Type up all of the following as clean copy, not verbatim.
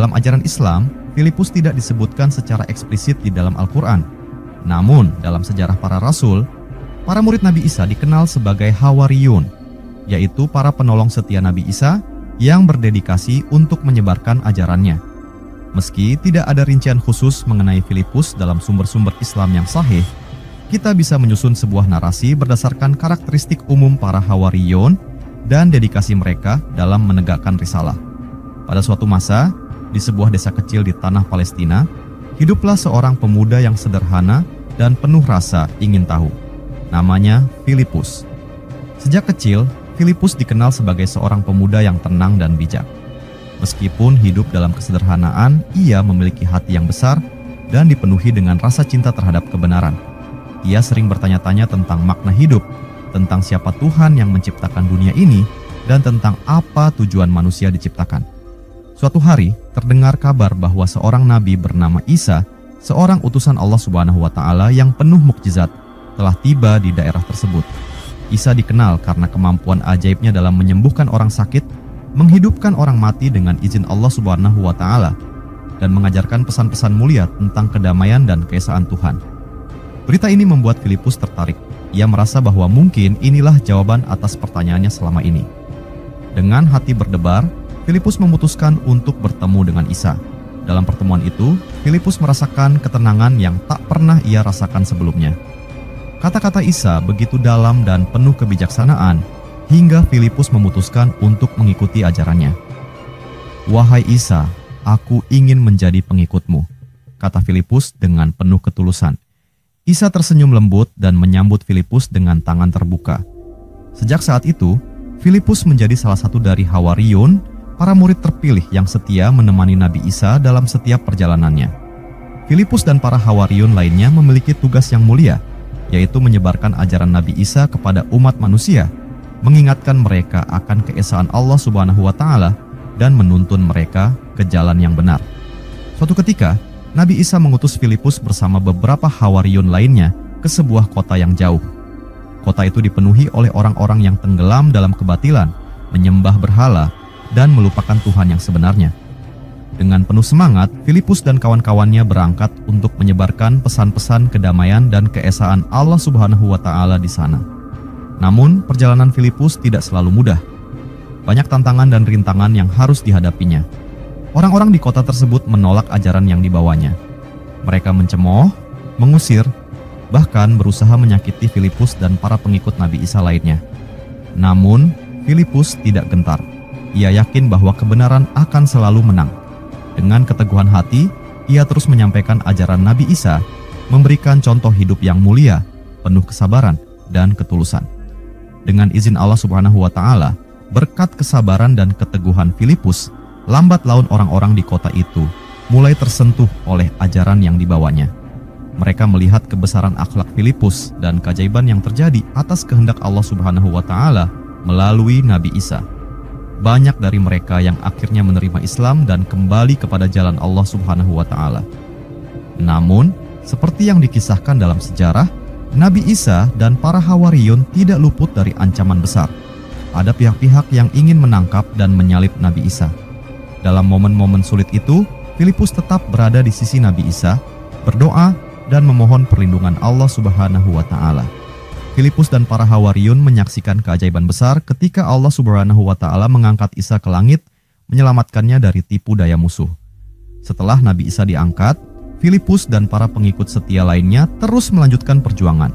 Dalam ajaran Islam, Filipus tidak disebutkan secara eksplisit di dalam Al-Quran. Namun, dalam sejarah para rasul, para murid Nabi Isa dikenal sebagai Hawariyun, yaitu para penolong setia Nabi Isa yang berdedikasi untuk menyebarkan ajarannya. Meski tidak ada rincian khusus mengenai Filipus dalam sumber-sumber Islam yang sahih, kita bisa menyusun sebuah narasi berdasarkan karakteristik umum para Hawariyun dan dedikasi mereka dalam menegakkan risalah. Pada suatu masa, di sebuah desa kecil di tanah Palestina, hiduplah seorang pemuda yang sederhana dan penuh rasa ingin tahu. Namanya Filipus. Sejak kecil, Filipus dikenal sebagai seorang pemuda yang tenang dan bijak. Meskipun hidup dalam kesederhanaan, ia memiliki hati yang besar dan dipenuhi dengan rasa cinta terhadap kebenaran. Ia sering bertanya-tanya tentang makna hidup, tentang siapa Tuhan yang menciptakan dunia ini, dan tentang apa tujuan manusia diciptakan. Suatu hari, terdengar kabar bahwa seorang nabi bernama Isa, seorang utusan Allah Subhanahu wa Ta'ala yang penuh mukjizat, telah tiba di daerah tersebut. Isa dikenal karena kemampuan ajaibnya dalam menyembuhkan orang sakit, menghidupkan orang mati dengan izin Allah Subhanahu wa Ta'ala, dan mengajarkan pesan-pesan mulia tentang kedamaian dan keesaan Tuhan. Berita ini membuat Filipus tertarik. Ia merasa bahwa mungkin inilah jawaban atas pertanyaannya selama ini. Dengan hati berdebar, Filipus memutuskan untuk bertemu dengan Isa. Dalam pertemuan itu, Filipus merasakan ketenangan yang tak pernah ia rasakan sebelumnya. Kata-kata Isa begitu dalam dan penuh kebijaksanaan, hingga Filipus memutuskan untuk mengikuti ajarannya. "Wahai Isa, aku ingin menjadi pengikutmu," kata Filipus dengan penuh ketulusan. Isa tersenyum lembut dan menyambut Filipus dengan tangan terbuka. Sejak saat itu, Filipus menjadi salah satu dari Hawariyun, para murid terpilih yang setia menemani Nabi Isa dalam setiap perjalanannya. Filipus dan para Hawariyun lainnya memiliki tugas yang mulia, yaitu menyebarkan ajaran Nabi Isa kepada umat manusia, mengingatkan mereka akan keesaan Allah Subhanahu wa Ta'ala, dan menuntun mereka ke jalan yang benar. Suatu ketika, Nabi Isa mengutus Filipus bersama beberapa Hawariyun lainnya ke sebuah kota yang jauh. Kota itu dipenuhi oleh orang-orang yang tenggelam dalam kebatilan, menyembah berhala, dan melupakan Tuhan yang sebenarnya. Dengan penuh semangat, Filipus dan kawan-kawannya berangkat untuk menyebarkan pesan-pesan kedamaian dan keesaan Allah Subhanahu wa Ta'ala di sana. Namun, perjalanan Filipus tidak selalu mudah. Banyak tantangan dan rintangan yang harus dihadapinya. Orang-orang di kota tersebut menolak ajaran yang dibawanya. Mereka mencemooh, mengusir, bahkan berusaha menyakiti Filipus dan para pengikut Nabi Isa lainnya. Namun, Filipus tidak gentar. Ia yakin bahwa kebenaran akan selalu menang. Dengan keteguhan hati, ia terus menyampaikan ajaran Nabi Isa, memberikan contoh hidup yang mulia, penuh kesabaran dan ketulusan. Dengan izin Allah Subhanahu wa Ta'ala, berkat kesabaran dan keteguhan Filipus, lambat laun orang-orang di kota itu mulai tersentuh oleh ajaran yang dibawanya. Mereka melihat kebesaran akhlak Filipus dan keajaiban yang terjadi atas kehendak Allah Subhanahu wa Ta'ala melalui Nabi Isa. Banyak dari mereka yang akhirnya menerima Islam dan kembali kepada jalan Allah Subhanahu wa Ta'ala. Namun, seperti yang dikisahkan dalam sejarah, Nabi Isa dan para Hawariyun tidak luput dari ancaman besar. Ada pihak-pihak yang ingin menangkap dan menyalib Nabi Isa. Dalam momen-momen sulit itu, Filipus tetap berada di sisi Nabi Isa, berdoa dan memohon perlindungan Allah Subhanahu wa Ta'ala. Filipus dan para Hawariyun menyaksikan keajaiban besar ketika Allah Subhanahu wa Ta'ala mengangkat Isa ke langit, menyelamatkannya dari tipu daya musuh. Setelah Nabi Isa diangkat, Filipus dan para pengikut setia lainnya terus melanjutkan perjuangan.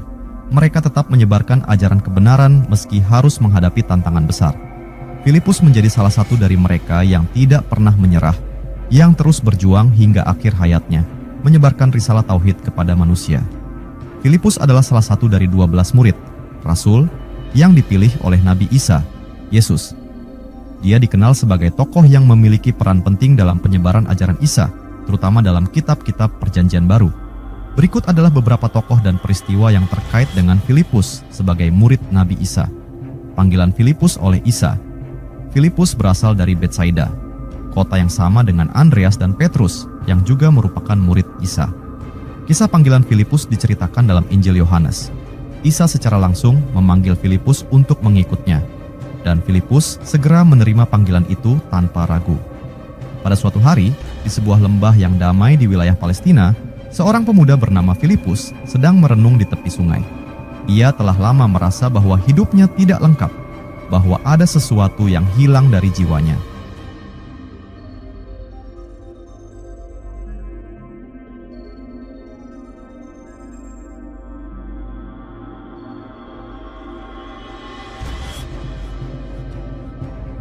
Mereka tetap menyebarkan ajaran kebenaran meski harus menghadapi tantangan besar. Filipus menjadi salah satu dari mereka yang tidak pernah menyerah, yang terus berjuang hingga akhir hayatnya, menyebarkan risalah tauhid kepada manusia. Filipus adalah salah satu dari 12 murid, Rasul, yang dipilih oleh Nabi Isa, Yesus. Dia dikenal sebagai tokoh yang memiliki peran penting dalam penyebaran ajaran Isa, terutama dalam kitab-kitab Perjanjian Baru. Berikut adalah beberapa tokoh dan peristiwa yang terkait dengan Filipus sebagai murid Nabi Isa. Panggilan Filipus oleh Isa. Filipus berasal dari Betsaida, kota yang sama dengan Andreas dan Petrus, yang juga merupakan murid Isa. Kisah panggilan Filipus diceritakan dalam Injil Yohanes. Isa secara langsung memanggil Filipus untuk mengikutnya, dan Filipus segera menerima panggilan itu tanpa ragu. Pada suatu hari, di sebuah lembah yang damai di wilayah Palestina, seorang pemuda bernama Filipus sedang merenung di tepi sungai. Ia telah lama merasa bahwa hidupnya tidak lengkap, bahwa ada sesuatu yang hilang dari jiwanya.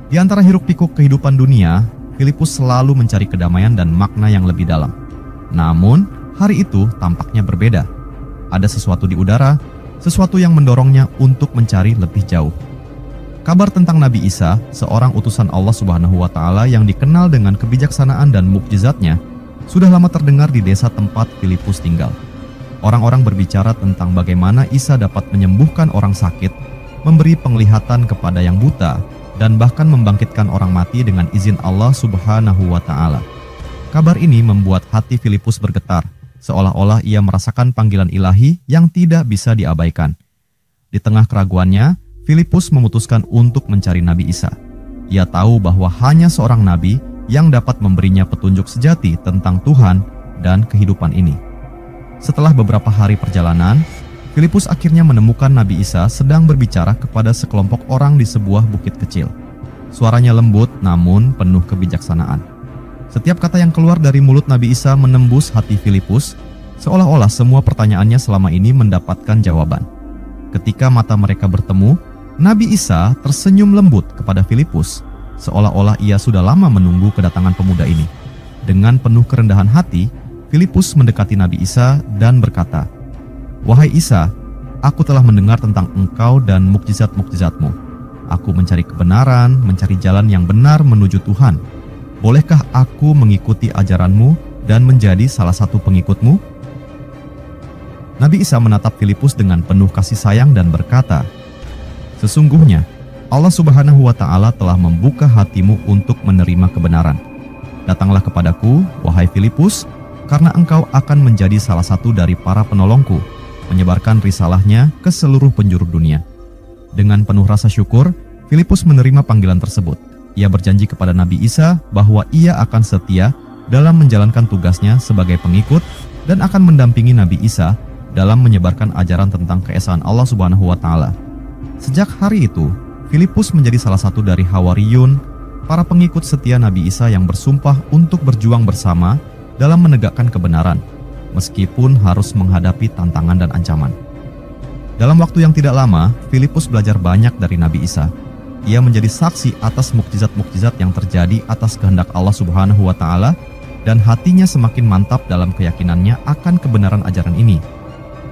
Di antara hiruk-pikuk kehidupan dunia, Filipus selalu mencari kedamaian dan makna yang lebih dalam. Namun, hari itu tampaknya berbeda. Ada sesuatu di udara, sesuatu yang mendorongnya untuk mencari lebih jauh. Kabar tentang Nabi Isa, seorang utusan Allah Subhanahu wa Ta'ala yang dikenal dengan kebijaksanaan dan mukjizatnya, sudah lama terdengar di desa tempat Filipus tinggal. Orang-orang berbicara tentang bagaimana Isa dapat menyembuhkan orang sakit, memberi penglihatan kepada yang buta, dan bahkan membangkitkan orang mati dengan izin Allah Subhanahu wa Ta'ala. Kabar ini membuat hati Filipus bergetar, seolah-olah ia merasakan panggilan ilahi yang tidak bisa diabaikan. Di tengah keraguannya, Filipus memutuskan untuk mencari Nabi Isa. Ia tahu bahwa hanya seorang nabi yang dapat memberinya petunjuk sejati tentang Tuhan dan kehidupan ini. Setelah beberapa hari perjalanan, Filipus akhirnya menemukan Nabi Isa sedang berbicara kepada sekelompok orang di sebuah bukit kecil. Suaranya lembut namun penuh kebijaksanaan. Setiap kata yang keluar dari mulut Nabi Isa menembus hati Filipus, seolah-olah semua pertanyaannya selama ini mendapatkan jawaban. Ketika mata mereka bertemu, Nabi Isa tersenyum lembut kepada Filipus, seolah-olah ia sudah lama menunggu kedatangan pemuda ini. Dengan penuh kerendahan hati, Filipus mendekati Nabi Isa dan berkata, "Wahai Isa, aku telah mendengar tentang engkau dan mukjizat-mukjizatmu. Aku mencari kebenaran, mencari jalan yang benar menuju Tuhan. Bolehkah aku mengikuti ajaranmu dan menjadi salah satu pengikutmu?" Nabi Isa menatap Filipus dengan penuh kasih sayang dan berkata, "Sesungguhnya, Allah Subhanahu wa Ta'ala telah membuka hatimu untuk menerima kebenaran. Datanglah kepadaku, wahai Filipus, karena engkau akan menjadi salah satu dari para penolongku, menyebarkan risalahnya ke seluruh penjuru dunia." Dengan penuh rasa syukur, Filipus menerima panggilan tersebut. Ia berjanji kepada Nabi Isa bahwa ia akan setia dalam menjalankan tugasnya sebagai pengikut dan akan mendampingi Nabi Isa dalam menyebarkan ajaran tentang keesaan Allah Subhanahu wa Ta'ala. Sejak hari itu, Filipus menjadi salah satu dari Hawariyun, para pengikut setia Nabi Isa yang bersumpah untuk berjuang bersama dalam menegakkan kebenaran, meskipun harus menghadapi tantangan dan ancaman. Dalam waktu yang tidak lama, Filipus belajar banyak dari Nabi Isa. Ia menjadi saksi atas mukjizat-mukjizat yang terjadi atas kehendak Allah Subhanahu wa Ta'ala, dan hatinya semakin mantap dalam keyakinannya akan kebenaran ajaran ini.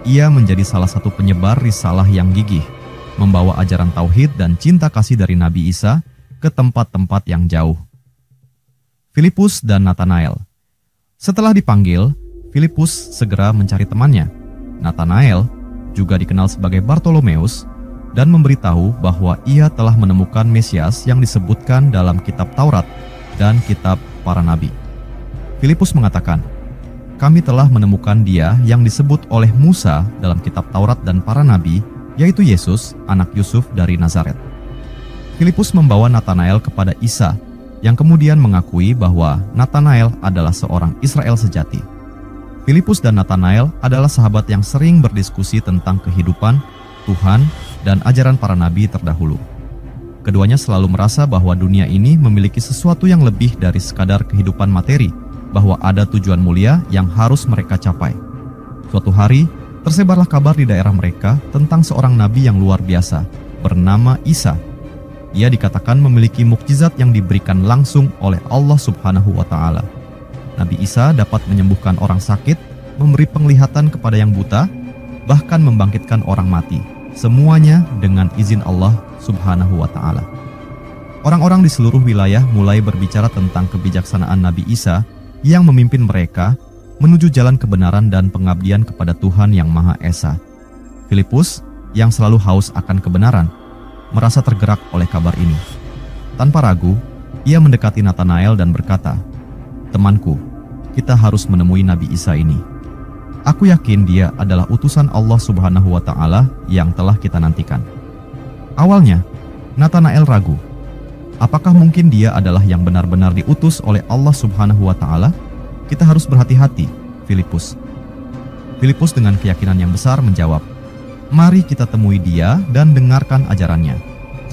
Ia menjadi salah satu penyebar risalah yang gigih, membawa ajaran tauhid dan cinta kasih dari Nabi Isa ke tempat-tempat yang jauh. Filipus dan Nathanael. Setelah dipanggil, Filipus segera mencari temannya, Nathanael, juga dikenal sebagai Bartolomeus, dan memberitahu bahwa ia telah menemukan Mesias yang disebutkan dalam kitab Taurat dan kitab para nabi. Filipus mengatakan, "Kami telah menemukan dia yang disebut oleh Musa dalam kitab Taurat dan para nabi, yaitu Yesus, anak Yusuf dari Nazaret." Filipus membawa Nathanael kepada Isa, yang kemudian mengakui bahwa Nathanael adalah seorang Israel sejati. Filipus dan Nathanael adalah sahabat yang sering berdiskusi tentang kehidupan, Tuhan, dan ajaran para nabi terdahulu. Keduanya selalu merasa bahwa dunia ini memiliki sesuatu yang lebih dari sekadar kehidupan materi, bahwa ada tujuan mulia yang harus mereka capai. Suatu hari, tersebarlah kabar di daerah mereka tentang seorang nabi yang luar biasa, bernama Isa. Ia dikatakan memiliki mukjizat yang diberikan langsung oleh Allah Subhanahu wa Ta'ala. Nabi Isa dapat menyembuhkan orang sakit, memberi penglihatan kepada yang buta, bahkan membangkitkan orang mati. Semuanya dengan izin Allah Subhanahu wa Ta'ala. Orang-orang di seluruh wilayah mulai berbicara tentang kebijaksanaan Nabi Isa yang memimpin mereka menuju jalan kebenaran dan pengabdian kepada Tuhan yang Maha Esa. Filipus, yang selalu haus akan kebenaran, merasa tergerak oleh kabar ini. Tanpa ragu, ia mendekati Nathanael dan berkata, "Temanku, kita harus menemui Nabi Isa ini. Aku yakin dia adalah utusan Allah Subhanahu wa Ta'ala yang telah kita nantikan." Awalnya, Nathanael ragu. Apakah mungkin dia adalah yang benar-benar diutus oleh Allah Subhanahu wa Ta'ala? Kita harus berhati-hati, Filipus. Filipus dengan keyakinan yang besar menjawab, "Mari kita temui dia dan dengarkan ajarannya.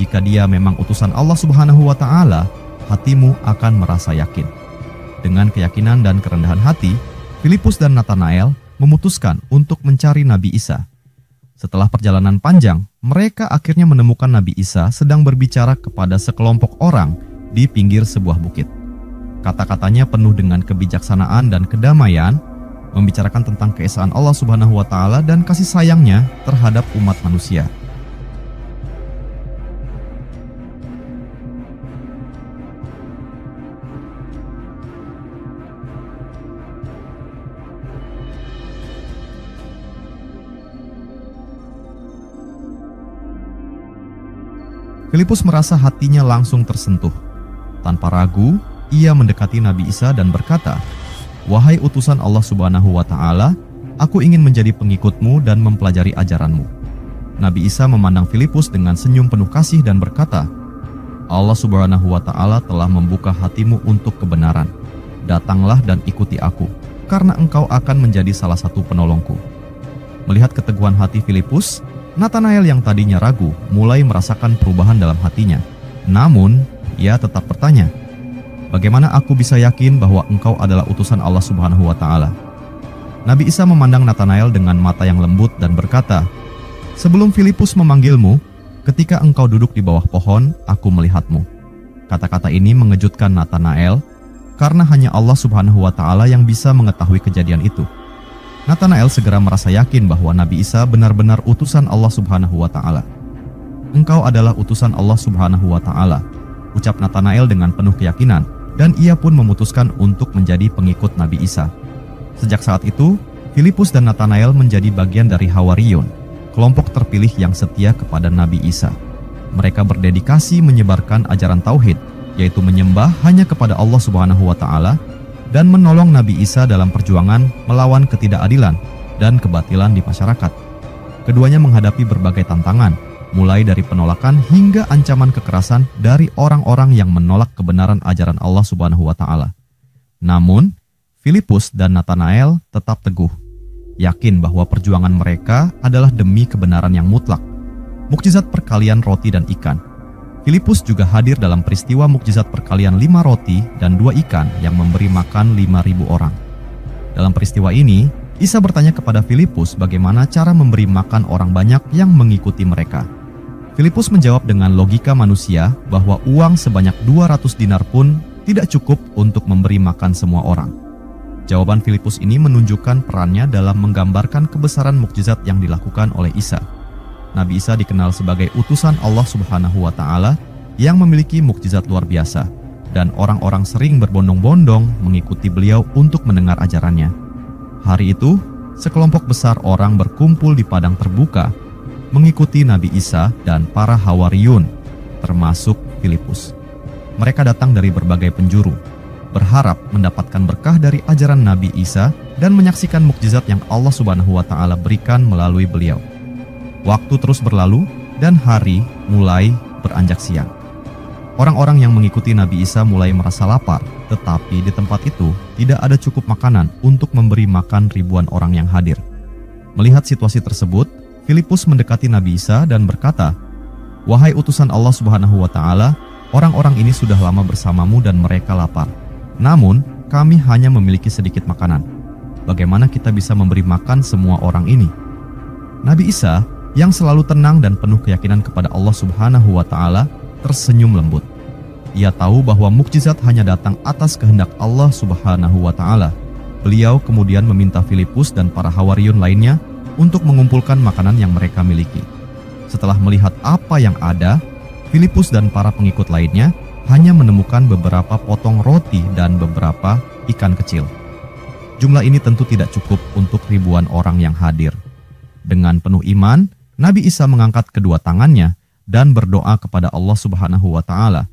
Jika dia memang utusan Allah Subhanahu wa Ta'ala, hatimu akan merasa yakin." Dengan keyakinan dan kerendahan hati, Filipus dan Natanael memutuskan untuk mencari Nabi Isa. Setelah perjalanan panjang, mereka akhirnya menemukan Nabi Isa sedang berbicara kepada sekelompok orang di pinggir sebuah bukit. Kata-katanya penuh dengan kebijaksanaan dan kedamaian, membicarakan tentang keesaan Allah Subhanahu wa Ta'ala dan kasih sayangnya terhadap umat manusia. Filipus merasa hatinya langsung tersentuh. Tanpa ragu, ia mendekati Nabi Isa dan berkata, "Wahai utusan Allah Subhanahu wa Ta'ala, aku ingin menjadi pengikutmu dan mempelajari ajaranmu." Nabi Isa memandang Filipus dengan senyum penuh kasih dan berkata, "Allah Subhanahu wa Ta'ala telah membuka hatimu untuk kebenaran. Datanglah dan ikuti aku, karena engkau akan menjadi salah satu penolongku." Melihat keteguhan hati Filipus, Natanael yang tadinya ragu mulai merasakan perubahan dalam hatinya. Namun, ia tetap bertanya, "Bagaimana aku bisa yakin bahwa engkau adalah utusan Allah Subhanahu wa Ta'ala?" Nabi Isa memandang Natanael dengan mata yang lembut dan berkata, "Sebelum Filipus memanggilmu, ketika engkau duduk di bawah pohon, aku melihatmu." Kata-kata ini mengejutkan Natanael karena hanya Allah Subhanahu wa Ta'ala yang bisa mengetahui kejadian itu. Natanael segera merasa yakin bahwa Nabi Isa benar-benar utusan Allah Subhanahu wa Ta'ala. "Engkau adalah utusan Allah Subhanahu wa Ta'ala," ucap Natanael dengan penuh keyakinan, dan ia pun memutuskan untuk menjadi pengikut Nabi Isa. Sejak saat itu, Filipus dan Natanael menjadi bagian dari Hawariyun, kelompok terpilih yang setia kepada Nabi Isa. Mereka berdedikasi menyebarkan ajaran tauhid, yaitu menyembah hanya kepada Allah Subhanahu wa Ta'ala, dan menolong Nabi Isa dalam perjuangan melawan ketidakadilan dan kebatilan di masyarakat. Keduanya menghadapi berbagai tantangan, mulai dari penolakan hingga ancaman kekerasan dari orang-orang yang menolak kebenaran ajaran Allah Subhanahu wa Ta'ala. Namun, Filipus dan Natanael tetap teguh, yakin bahwa perjuangan mereka adalah demi kebenaran yang mutlak. Mukjizat perkalian roti dan ikan. Filipus juga hadir dalam peristiwa mukjizat perkalian 5 roti dan 2 ikan yang memberi makan 5.000 orang. Dalam peristiwa ini, Isa bertanya kepada Filipus bagaimana cara memberi makan orang banyak yang mengikuti mereka. Filipus menjawab dengan logika manusia bahwa uang sebanyak 200 dinar pun tidak cukup untuk memberi makan semua orang. Jawaban Filipus ini menunjukkan perannya dalam menggambarkan kebesaran mukjizat yang dilakukan oleh Isa. Nabi Isa dikenal sebagai utusan Allah Subhanahu wa Ta'ala yang memiliki mukjizat luar biasa, dan orang-orang sering berbondong-bondong mengikuti beliau untuk mendengar ajarannya. Hari itu, sekelompok besar orang berkumpul di padang terbuka mengikuti Nabi Isa dan para Hawariyun, termasuk Filipus. Mereka datang dari berbagai penjuru, berharap mendapatkan berkah dari ajaran Nabi Isa dan menyaksikan mukjizat yang Allah Subhanahu wa Ta'ala berikan melalui beliau. Waktu terus berlalu dan hari mulai beranjak siang. Orang-orang yang mengikuti Nabi Isa mulai merasa lapar, tetapi di tempat itu tidak ada cukup makanan untuk memberi makan ribuan orang yang hadir. Melihat situasi tersebut, Filipus mendekati Nabi Isa dan berkata, "Wahai utusan Allah Subhanahu wa Ta'ala, orang-orang ini sudah lama bersamamu dan mereka lapar. Namun, kami hanya memiliki sedikit makanan. Bagaimana kita bisa memberi makan semua orang ini?" Nabi Isa yang selalu tenang dan penuh keyakinan kepada Allah Subhanahu wa Ta'ala tersenyum lembut. Ia tahu bahwa mukjizat hanya datang atas kehendak Allah Subhanahu wa Ta'ala. Beliau kemudian meminta Filipus dan para Hawariyun lainnya untuk mengumpulkan makanan yang mereka miliki. Setelah melihat apa yang ada, Filipus dan para pengikut lainnya hanya menemukan beberapa potong roti dan beberapa ikan kecil. Jumlah ini tentu tidak cukup untuk ribuan orang yang hadir. Dengan penuh iman, Nabi Isa mengangkat kedua tangannya dan berdoa kepada Allah Subhanahu wa Ta'ala.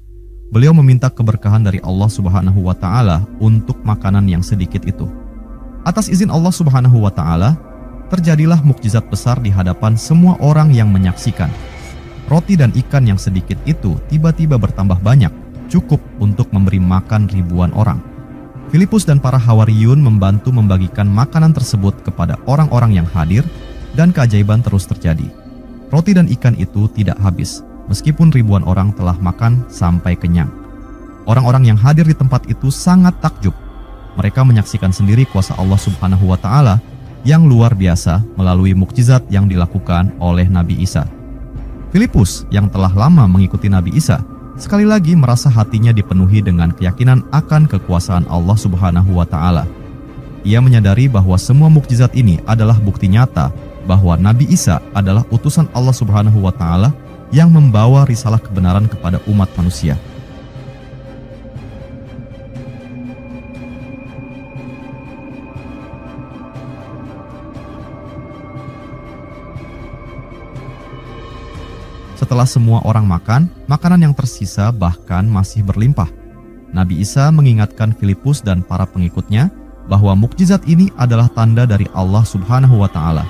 Beliau meminta keberkahan dari Allah Subhanahu wa Ta'ala untuk makanan yang sedikit itu. Atas izin Allah Subhanahu wa Ta'ala, terjadilah mukjizat besar di hadapan semua orang yang menyaksikan. Roti dan ikan yang sedikit itu tiba-tiba bertambah banyak cukup untuk memberi makan ribuan orang. Filipus dan para Hawariyun membantu membagikan makanan tersebut kepada orang-orang yang hadir, dan keajaiban terus terjadi. Roti dan ikan itu tidak habis, meskipun ribuan orang telah makan sampai kenyang. Orang-orang yang hadir di tempat itu sangat takjub. Mereka menyaksikan sendiri kuasa Allah Subhanahu wa Ta'ala yang luar biasa melalui mukjizat yang dilakukan oleh Nabi Isa. Filipus yang telah lama mengikuti Nabi Isa sekali lagi merasa hatinya dipenuhi dengan keyakinan akan kekuasaan Allah Subhanahu wa Ta'ala. Ia menyadari bahwa semua mukjizat ini adalah bukti nyata bahwa Nabi Isa adalah utusan Allah Subhanahu wa Ta'ala yang membawa risalah kebenaran kepada umat manusia. Setelah semua orang makan, makanan yang tersisa bahkan masih berlimpah. Nabi Isa mengingatkan Filipus dan para pengikutnya bahwa mukjizat ini adalah tanda dari Allah Subhanahu wa Ta'ala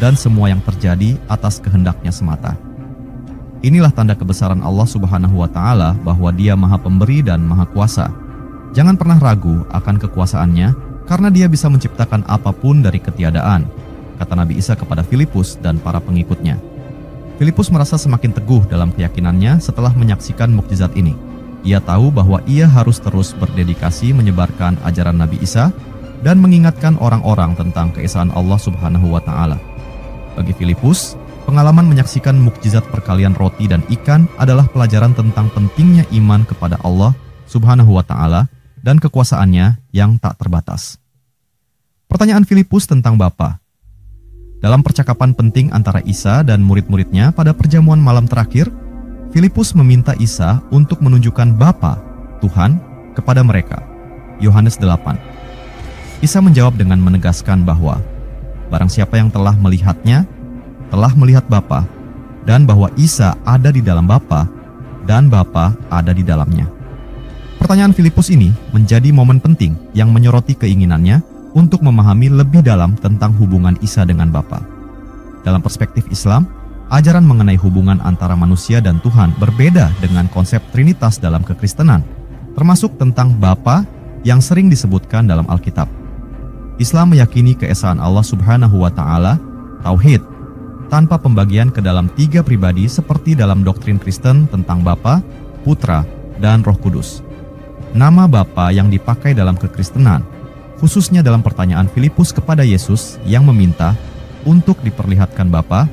dan semua yang terjadi atas kehendaknya semata. Inilah tanda kebesaran Allah Subhanahu wa Ta'ala bahwa Dia Maha Pemberi dan Maha Kuasa. Jangan pernah ragu akan kekuasaannya karena Dia bisa menciptakan apapun dari ketiadaan, kata Nabi Isa kepada Filipus dan para pengikutnya. Filipus merasa semakin teguh dalam keyakinannya setelah menyaksikan mukjizat ini. Ia tahu bahwa ia harus terus berdedikasi menyebarkan ajaran Nabi Isa dan mengingatkan orang-orang tentang keesaan Allah Subhanahu wa Ta'ala. Bagi Filipus, pengalaman menyaksikan mukjizat perkalian roti dan ikan adalah pelajaran tentang pentingnya iman kepada Allah Subhanahu wa Ta'ala dan kekuasaannya yang tak terbatas. Pertanyaan Filipus tentang Bapa. Dalam percakapan penting antara Isa dan murid-muridnya pada perjamuan malam terakhir, Filipus meminta Isa untuk menunjukkan Bapa, Tuhan, kepada mereka. Yohanes 8. Isa menjawab dengan menegaskan bahwa barang siapa yang telah melihatnya, telah melihat Bapa, dan bahwa Isa ada di dalam Bapa, dan Bapa ada di dalamnya. Pertanyaan Filipus ini menjadi momen penting yang menyoroti keinginannya untuk memahami lebih dalam tentang hubungan Isa dengan Bapa. Dalam perspektif Islam, ajaran mengenai hubungan antara manusia dan Tuhan berbeda dengan konsep Trinitas dalam kekristenan, termasuk tentang Bapa yang sering disebutkan dalam Alkitab. Islam meyakini keesaan Allah Subhanahu wa Ta'ala, Tauhid, tanpa pembagian ke dalam 3 pribadi seperti dalam doktrin Kristen tentang Bapa, Putra, dan Roh Kudus. Nama Bapa yang dipakai dalam kekristenan, khususnya dalam pertanyaan Filipus kepada Yesus yang meminta untuk diperlihatkan Bapa,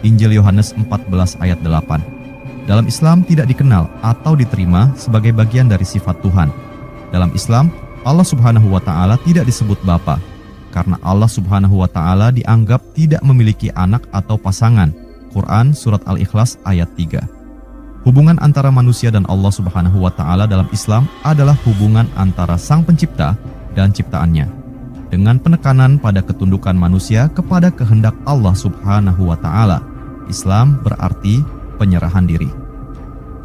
Injil Yohanes 14 ayat 8. Dalam Islam tidak dikenal atau diterima sebagai bagian dari sifat Tuhan. Dalam Islam, Allah Subhanahu wa Ta'ala tidak disebut Bapa, karena Allah Subhanahu wa Ta'ala dianggap tidak memiliki anak atau pasangan. Quran Surat Al-Ikhlas ayat 3. Hubungan antara manusia dan Allah Subhanahu wa Ta'ala dalam Islam adalah hubungan antara Sang Pencipta dan ciptaannya, dengan penekanan pada ketundukan manusia kepada kehendak Allah Subhanahu wa Ta'ala. Islam berarti penyerahan diri.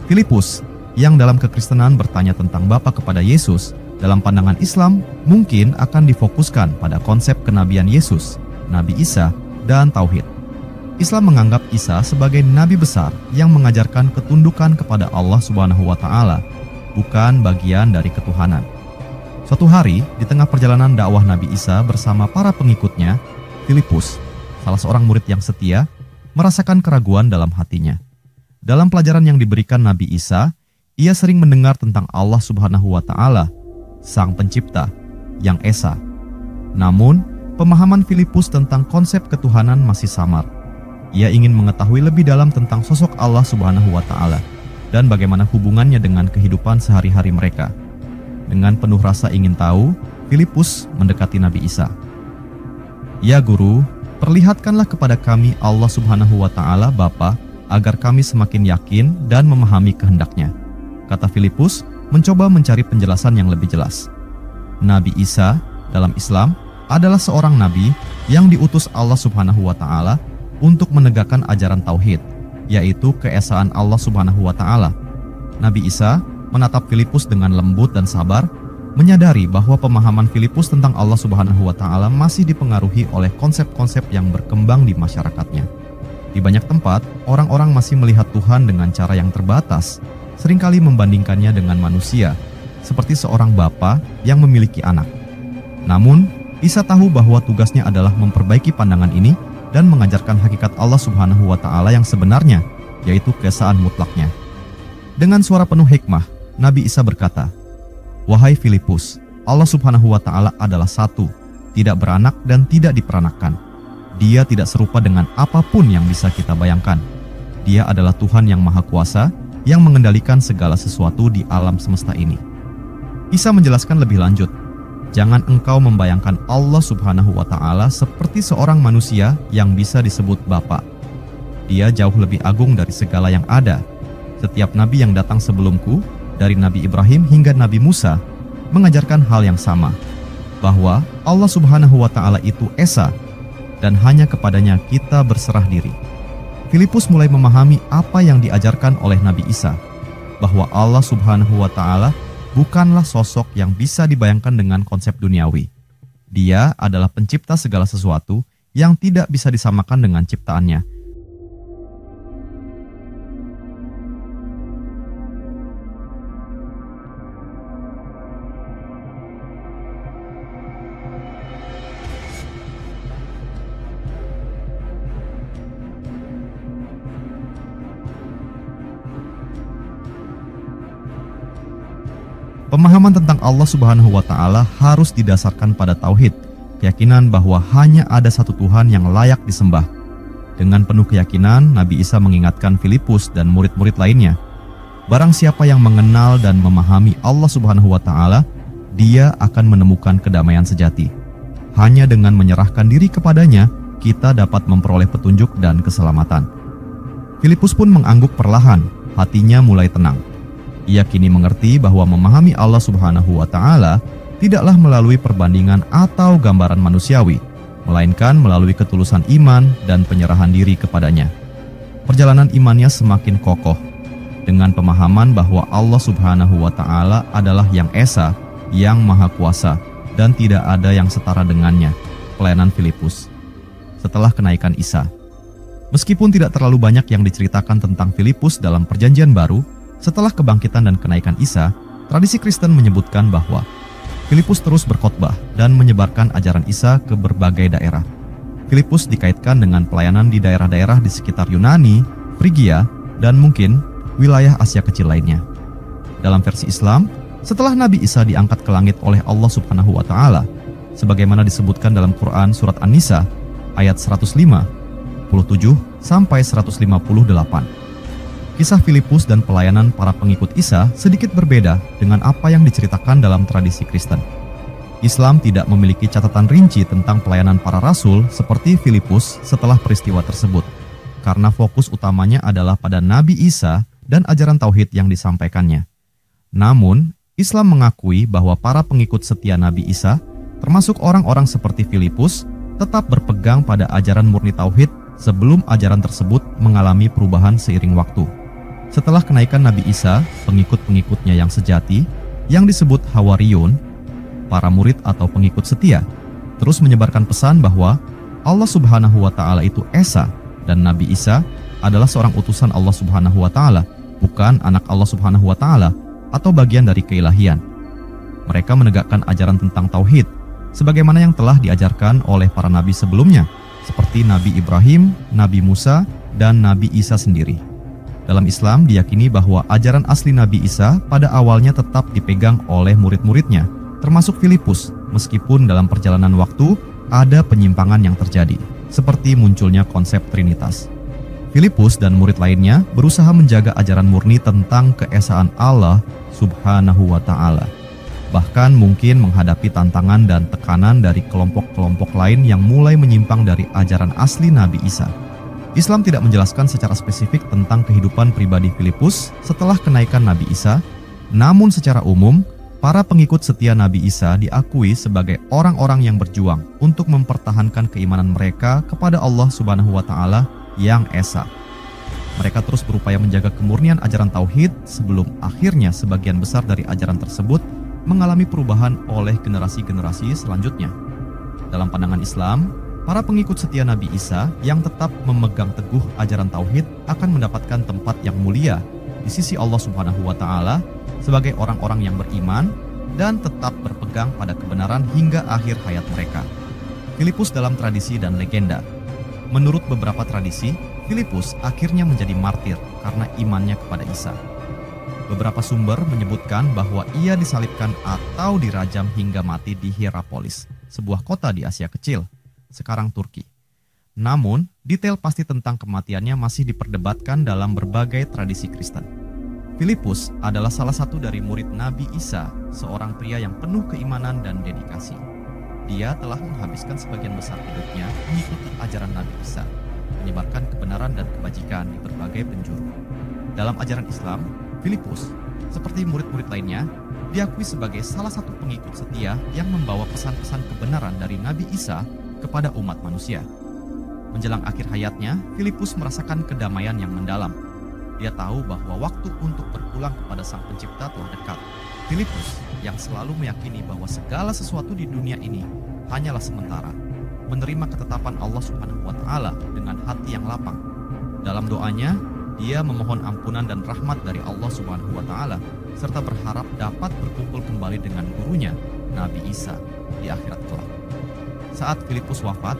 Filipus, yang dalam kekristenan bertanya tentang Bapa kepada Yesus, dalam pandangan Islam mungkin akan difokuskan pada konsep kenabian Yesus, Nabi Isa, dan Tauhid. Islam menganggap Isa sebagai nabi besar yang mengajarkan ketundukan kepada Allah Subhanahu wa Ta'ala, bukan bagian dari ketuhanan. Suatu hari, di tengah perjalanan dakwah Nabi Isa bersama para pengikutnya, Filipus, salah seorang murid yang setia, merasakan keraguan dalam hatinya. Dalam pelajaran yang diberikan Nabi Isa, ia sering mendengar tentang Allah Subhanahu wa Ta'ala, Sang Pencipta, yang Esa. Namun, pemahaman Filipus tentang konsep ketuhanan masih samar. Ia ingin mengetahui lebih dalam tentang sosok Allah Subhanahu wa Ta'ala dan bagaimana hubungannya dengan kehidupan sehari-hari mereka. Dengan penuh rasa ingin tahu, Filipus mendekati Nabi Isa. "Ya Guru, perlihatkanlah kepada kami Allah Subhanahu wa Ta'ala Bapa, agar kami semakin yakin dan memahami kehendaknya," kata Filipus, mencoba mencari penjelasan yang lebih jelas. Nabi Isa dalam Islam adalah seorang nabi yang diutus Allah Subhanahu wa Ta'ala untuk menegakkan ajaran tauhid, yaitu keesaan Allah Subhanahu wa Ta'ala. Nabi Isa menatap Filipus dengan lembut dan sabar, menyadari bahwa pemahaman Filipus tentang Allah Subhanahu wa Ta'ala masih dipengaruhi oleh konsep-konsep yang berkembang di masyarakatnya. Di banyak tempat, orang-orang masih melihat Tuhan dengan cara yang terbatas, seringkali membandingkannya dengan manusia, seperti seorang bapa yang memiliki anak. Namun, Isa tahu bahwa tugasnya adalah memperbaiki pandangan ini dan mengajarkan hakikat Allah Subhanahu wa Ta'ala yang sebenarnya, yaitu keesaan mutlaknya. Dengan suara penuh hikmah, Nabi Isa berkata, "Wahai Filipus, Allah Subhanahu wa Ta'ala adalah satu, tidak beranak dan tidak diperanakkan. Dia tidak serupa dengan apapun yang bisa kita bayangkan. Dia adalah Tuhan yang Maha Kuasa, yang mengendalikan segala sesuatu di alam semesta ini." Isa menjelaskan lebih lanjut, "Jangan engkau membayangkan Allah Subhanahu wa Ta'ala seperti seorang manusia yang bisa disebut Bapa. Dia jauh lebih agung dari segala yang ada. Setiap nabi yang datang sebelumku, dari Nabi Ibrahim hingga Nabi Musa, mengajarkan hal yang sama, bahwa Allah Subhanahu wa Ta'ala itu Esa, dan hanya kepadanya kita berserah diri." Filipus mulai memahami apa yang diajarkan oleh Nabi Isa, bahwa Allah Subhanahu wa Ta'ala bukanlah sosok yang bisa dibayangkan dengan konsep duniawi. Dia adalah pencipta segala sesuatu yang tidak bisa disamakan dengan ciptaannya. Pemahaman tentang Allah Subhanahu wa Ta'ala harus didasarkan pada tauhid, keyakinan bahwa hanya ada satu Tuhan yang layak disembah. Dengan penuh keyakinan, Nabi Isa mengingatkan Filipus dan murid-murid lainnya, barang siapa yang mengenal dan memahami Allah Subhanahu wa Ta'ala, dia akan menemukan kedamaian sejati. Hanya dengan menyerahkan diri kepadanya, kita dapat memperoleh petunjuk dan keselamatan. Filipus pun mengangguk perlahan, hatinya mulai tenang. Ia kini mengerti bahwa memahami Allah Subhanahu wa Ta'ala tidaklah melalui perbandingan atau gambaran manusiawi, melainkan melalui ketulusan iman dan penyerahan diri kepadanya. Perjalanan imannya semakin kokoh dengan pemahaman bahwa Allah Subhanahu wa Ta'ala adalah yang Esa, yang Maha Kuasa, dan tidak ada yang setara dengannya. Pelayanan Filipus setelah kenaikan Isa. Meskipun tidak terlalu banyak yang diceritakan tentang Filipus dalam Perjanjian Baru, setelah kebangkitan dan kenaikan Isa, tradisi Kristen menyebutkan bahwa Filipus terus berkhotbah dan menyebarkan ajaran Isa ke berbagai daerah. Filipus dikaitkan dengan pelayanan di daerah-daerah di sekitar Yunani, Frigia, dan mungkin wilayah Asia kecil lainnya. Dalam versi Islam, setelah Nabi Isa diangkat ke langit oleh Allah Subhanahu wa Ta'ala, sebagaimana disebutkan dalam Quran Surat An-Nisa ayat 105, 157 sampai 158. Kisah Filipus dan pelayanan para pengikut Isa sedikit berbeda dengan apa yang diceritakan dalam tradisi Kristen. Islam tidak memiliki catatan rinci tentang pelayanan para rasul seperti Filipus setelah peristiwa tersebut, karena fokus utamanya adalah pada Nabi Isa dan ajaran tauhid yang disampaikannya. Namun, Islam mengakui bahwa para pengikut setia Nabi Isa, termasuk orang-orang seperti Filipus, tetap berpegang pada ajaran murni tauhid sebelum ajaran tersebut mengalami perubahan seiring waktu. Setelah kenaikan Nabi Isa, pengikut-pengikutnya yang sejati, yang disebut Hawariyun, para murid atau pengikut setia, terus menyebarkan pesan bahwa Allah Subhanahu wa Ta'ala itu Esa, dan Nabi Isa adalah seorang utusan Allah Subhanahu wa Ta'ala, bukan anak Allah Subhanahu wa Ta'ala atau bagian dari keilahian. Mereka menegakkan ajaran tentang tauhid, sebagaimana yang telah diajarkan oleh para nabi sebelumnya, seperti Nabi Ibrahim, Nabi Musa, dan Nabi Isa sendiri. Dalam Islam diyakini bahwa ajaran asli Nabi Isa pada awalnya tetap dipegang oleh murid-muridnya, termasuk Filipus, meskipun dalam perjalanan waktu ada penyimpangan yang terjadi, seperti munculnya konsep Trinitas. Filipus dan murid lainnya berusaha menjaga ajaran murni tentang keesaan Allah Subhanahu wa Ta'ala, bahkan mungkin menghadapi tantangan dan tekanan dari kelompok-kelompok lain yang mulai menyimpang dari ajaran asli Nabi Isa. Islam tidak menjelaskan secara spesifik tentang kehidupan pribadi Filipus setelah kenaikan Nabi Isa, namun secara umum, para pengikut setia Nabi Isa diakui sebagai orang-orang yang berjuang untuk mempertahankan keimanan mereka kepada Allah Subhanahu wa Ta'ala yang Esa. Mereka terus berupaya menjaga kemurnian ajaran tauhid sebelum akhirnya sebagian besar dari ajaran tersebut mengalami perubahan oleh generasi-generasi selanjutnya. Dalam pandangan Islam, para pengikut setia Nabi Isa yang tetap memegang teguh ajaran tauhid akan mendapatkan tempat yang mulia di sisi Allah Subhanahu wa Ta'ala sebagai orang-orang yang beriman dan tetap berpegang pada kebenaran hingga akhir hayat mereka. Filipus dalam tradisi dan legenda. Menurut beberapa tradisi, Filipus akhirnya menjadi martir karena imannya kepada Isa. Beberapa sumber menyebutkan bahwa ia disalibkan atau dirajam hingga mati di Hierapolis, sebuah kota di Asia Kecil, sekarang Turki. Namun, detail pasti tentang kematiannya masih diperdebatkan dalam berbagai tradisi Kristen. Filipus adalah salah satu dari murid Nabi Isa, seorang pria yang penuh keimanan dan dedikasi. Dia telah menghabiskan sebagian besar hidupnya mengikuti ajaran Nabi Isa, menyebarkan kebenaran dan kebajikan di berbagai penjuru. Dalam ajaran Islam, Filipus, seperti murid-murid lainnya, diakui sebagai salah satu pengikut setia yang membawa pesan-pesan kebenaran dari Nabi Isa kepada umat manusia. Menjelang akhir hayatnya, Filipus merasakan kedamaian yang mendalam. Dia tahu bahwa waktu untuk berpulang kepada Sang Pencipta telah dekat. Filipus yang selalu meyakini bahwa segala sesuatu di dunia ini hanyalah sementara, menerima ketetapan Allah Subhanahu wa Ta'ala dengan hati yang lapang. Dalam doanya, dia memohon ampunan dan rahmat dari Allah Subhanahu wa Ta'ala serta berharap dapat berkumpul kembali dengan gurunya, Nabi Isa, di akhirat kelak. Saat Filipus wafat,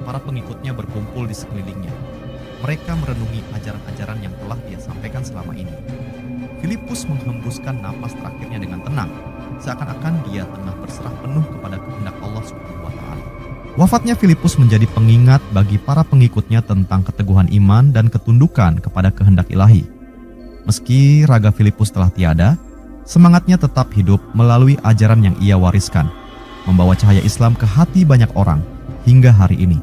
para pengikutnya berkumpul di sekelilingnya. Mereka merenungi ajaran-ajaran yang telah dia sampaikan selama ini. Filipus menghembuskan napas terakhirnya dengan tenang, seakan-akan dia tengah berserah penuh kepada kehendak Allah Subhanahu wa Ta'ala. Wafatnya Filipus menjadi pengingat bagi para pengikutnya tentang keteguhan iman dan ketundukan kepada kehendak ilahi. Meski raga Filipus telah tiada, semangatnya tetap hidup melalui ajaran yang ia wariskan, membawa cahaya Islam ke hati banyak orang hingga hari ini.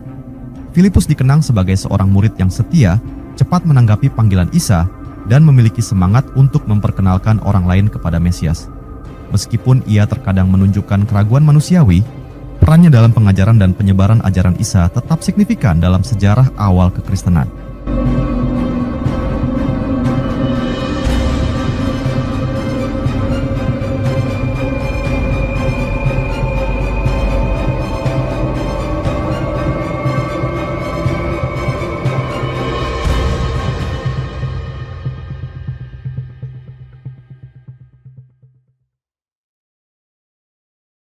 Filipus dikenang sebagai seorang murid yang setia, cepat menanggapi panggilan Isa, dan memiliki semangat untuk memperkenalkan orang lain kepada Mesias. Meskipun ia terkadang menunjukkan keraguan manusiawi, perannya dalam pengajaran dan penyebaran ajaran Isa tetap signifikan dalam sejarah awal kekristenan.